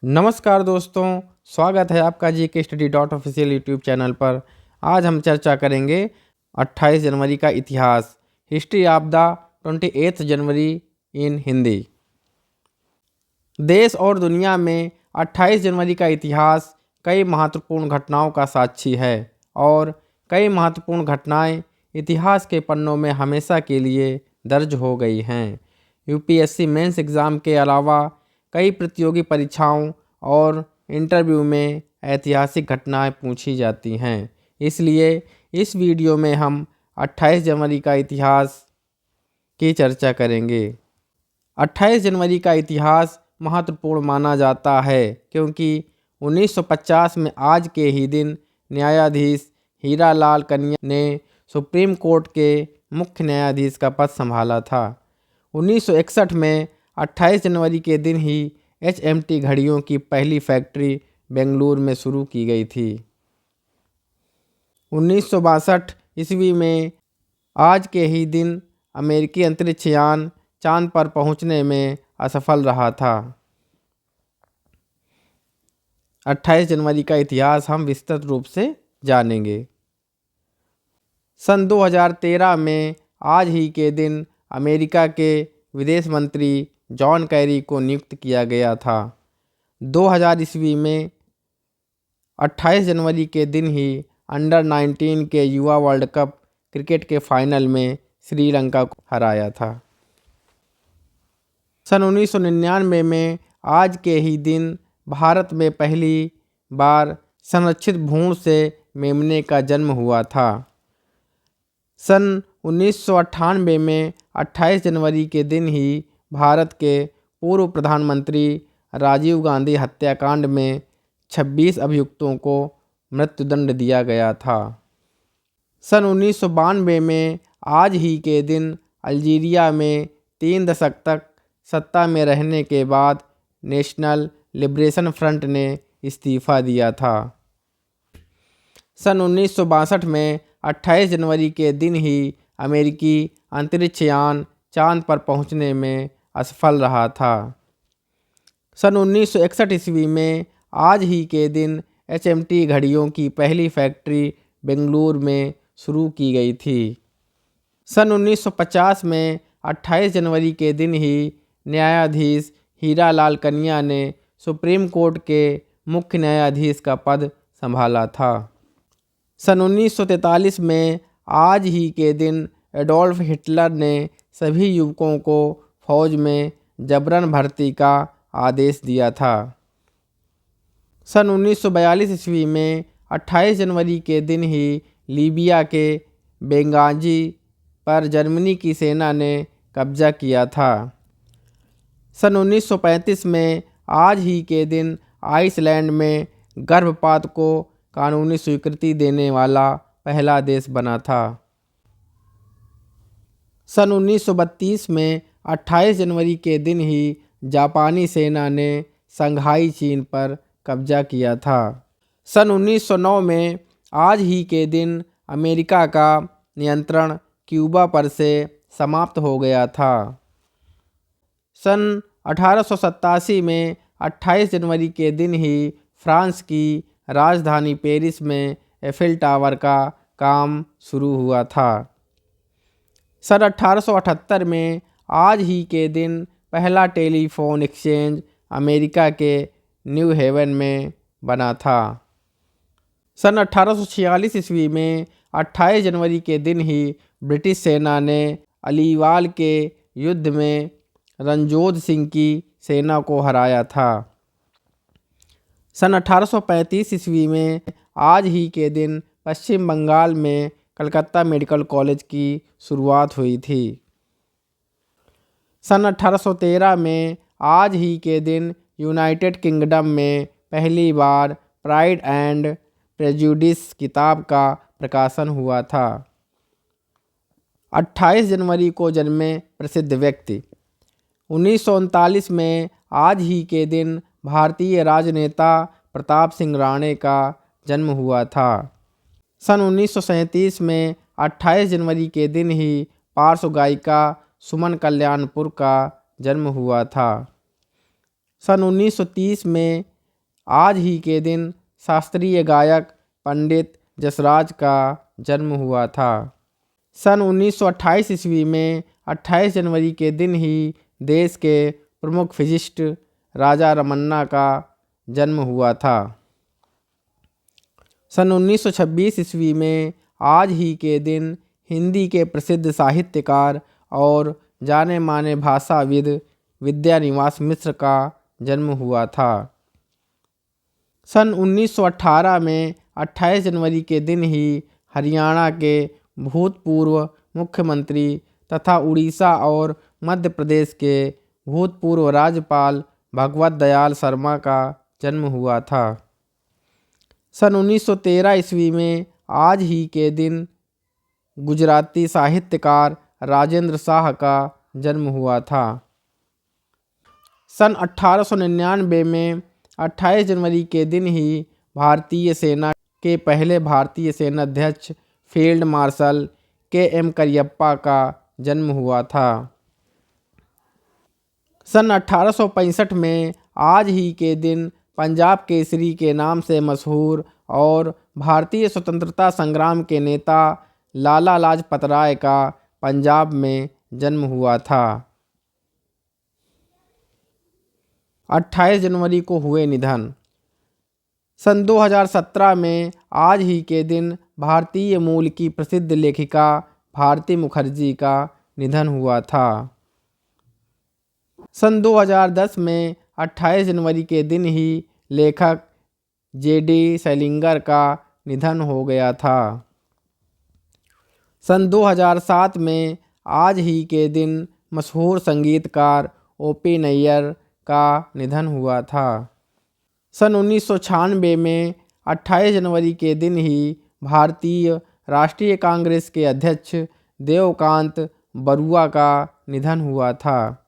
नमस्कार दोस्तों, स्वागत है आपका GK study dot official YouTube channel पर। आज हम चर्चा करेंगे 28 जनवरी का इतिहास, हिस्ट्री ऑफ द 28 जनवरी इन हिंदी। देश और दुनिया में 28 जनवरी का इतिहास कई महत्वपूर्ण घटनाओं का साक्षी है और कई महत्वपूर्ण घटनाएं इतिहास के पन्नों में हमेशा के लिए दर्ज हो गई हैं। यूपीएससी मेंस एग्ज़ाम के अलावा कई प्रतियोगी परीक्षाओं और इंटरव्यू में ऐतिहासिक घटनाएं पूछी जाती हैं। इसलिए इस वीडियो में हम 28 जनवरी का इतिहास की चर्चा करेंगे। 28 जनवरी का इतिहास महत्वपूर्ण माना जाता है क्योंकि 1950 में आज के ही दिन न्यायाधीश हीरालाल कन्या ने सुप्रीम कोर्ट के मुख्य न्यायाधीश का पद संभाला था। 1961 में 28 जनवरी के दिन ही HMT घड़ियों की पहली फैक्ट्री बेंगलुरु में शुरू की गई थी। 1962 ईस्वी में आज के ही दिन अमेरिकी अंतरिक्ष यान चांद पर पहुंचने में असफल रहा था। 28 जनवरी का इतिहास हम विस्तृत रूप से जानेंगे। सन 2013 में आज ही के दिन अमेरिका के विदेश मंत्री जॉन कैरी को नियुक्त किया गया था। 2000 ईस्वी में 28 जनवरी के दिन ही अंडर 19 के युवा वर्ल्ड कप क्रिकेट के फाइनल में श्रीलंका को हराया था। सन 1999 में आज के ही दिन भारत में पहली बार संरक्षित भ्रूण से मेमने का जन्म हुआ था। सन 1998 में 28 जनवरी के दिन ही भारत के पूर्व प्रधानमंत्री राजीव गांधी हत्याकांड में 26 अभियुक्तों को मृत्युदंड दिया गया था। सन 1992 में आज ही के दिन अल्जीरिया में 3 दशक तक सत्ता में रहने के बाद नेशनल लिबरेशन फ्रंट ने इस्तीफा दिया था। सन 1962 में 28 जनवरी के दिन ही अमेरिकी अंतरिक्ष यान चांद पर पहुंचने में असफल रहा था। सन 1961 ईस्वी में आज ही के दिन HMT घड़ियों की पहली फैक्ट्री बेंगलुरु में शुरू की गई थी। सन 1950 में 28 जनवरी के दिन ही न्यायाधीश हीरालाल कन्या ने सुप्रीम कोर्ट के मुख्य न्यायाधीश का पद संभाला था। सन 1943 में आज ही के दिन एडोल्फ हिटलर ने सभी युवकों को फौज में जबरन भर्ती का आदेश दिया था। सन 1942 ईस्वी में 28 जनवरी के दिन ही लीबिया के बेंगाजी पर जर्मनी की सेना ने कब्जा किया था। सन 1935 में आज ही के दिन आइसलैंड में गर्भपात को कानूनी स्वीकृति देने वाला पहला देश बना था। सन 1932 में 28 जनवरी के दिन ही जापानी सेना ने संघाई चीन पर कब्जा किया था। सन 1909 में आज ही के दिन अमेरिका का नियंत्रण क्यूबा पर से समाप्त हो गया था। सन 1887 में 28 जनवरी के दिन ही फ्रांस की राजधानी पेरिस में एफिल टावर का काम शुरू हुआ था। सन 1878 में आज ही के दिन पहला टेलीफोन एक्सचेंज अमेरिका के न्यू हेवन में बना था। सन 1846 ईस्वी में 28 जनवरी के दिन ही ब्रिटिश सेना ने अलीवाल के युद्ध में रणजोध सिंह की सेना को हराया था। सन 1835 ईस्वी में आज ही के दिन पश्चिम बंगाल में कलकत्ता मेडिकल कॉलेज की शुरुआत हुई थी। सन 1813 में आज ही के दिन यूनाइटेड किंगडम में पहली बार प्राइड एंड प्रेजुडिस किताब का प्रकाशन हुआ था। 28 जनवरी को जन्मे प्रसिद्ध व्यक्ति। 1939 में आज ही के दिन भारतीय राजनेता प्रताप सिंह राणे का जन्म हुआ था। सन 1937 में 28 जनवरी के दिन ही पार्श्व गायिका सुमन कल्याणपुर का जन्म हुआ था। सन 1930 में आज ही के दिन शास्त्रीय गायक पंडित जसराज का जन्म हुआ था। सन 1928 ईस्वी में 28 जनवरी के दिन ही देश के प्रमुख फिजिस्ट राजा रमन्ना का जन्म हुआ था। सन 1926 ईस्वी में आज ही के दिन हिंदी के प्रसिद्ध साहित्यकार और जाने माने भाषाविद विद्यानिवास मिश्र का जन्म हुआ था। सन 1918 में 28 जनवरी के दिन ही हरियाणा के भूतपूर्व मुख्यमंत्री तथा उड़ीसा और मध्य प्रदेश के भूतपूर्व राज्यपाल भगवत दयाल शर्मा का जन्म हुआ था। सन 1913 ईस्वी में आज ही के दिन गुजराती साहित्यकार राजेंद्र शाह का जन्म हुआ था। सन 1899 में 28 जनवरी के दिन ही भारतीय सेना के पहले भारतीय सेनाध्यक्ष फील्ड मार्शल के.एम. करियप्पा का जन्म हुआ था। सन 1865 में आज ही के दिन पंजाब केसरी के नाम से मशहूर और भारतीय स्वतंत्रता संग्राम के नेता लाला लाजपत राय का पंजाब में जन्म हुआ था। 28 जनवरी को हुए निधन। सन 2017 में आज ही के दिन भारतीय मूल की प्रसिद्ध लेखिका भारती मुखर्जी का निधन हुआ था। सन 2010 में 28 जनवरी के दिन ही लेखक जे.डी. सेलिंगर का निधन हो गया था। सन 2007 में आज ही के दिन मशहूर संगीतकार ओ.पी. नैयर का निधन हुआ था। सन 1996 में 28 जनवरी के दिन ही भारतीय राष्ट्रीय कांग्रेस के अध्यक्ष देवकांत बरुआ का निधन हुआ था।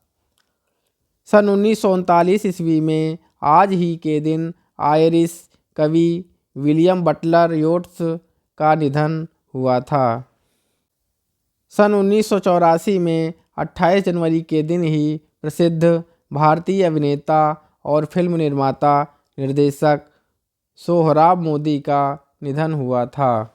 सन 1939 ईस्वी में आज ही के दिन आयरिश कवि विलियम बटलर योट्स का निधन हुआ था। सन 1984 में 28 जनवरी के दिन ही प्रसिद्ध भारतीय अभिनेता और फिल्म निर्माता निर्देशक सोहराब मोदी का निधन हुआ था।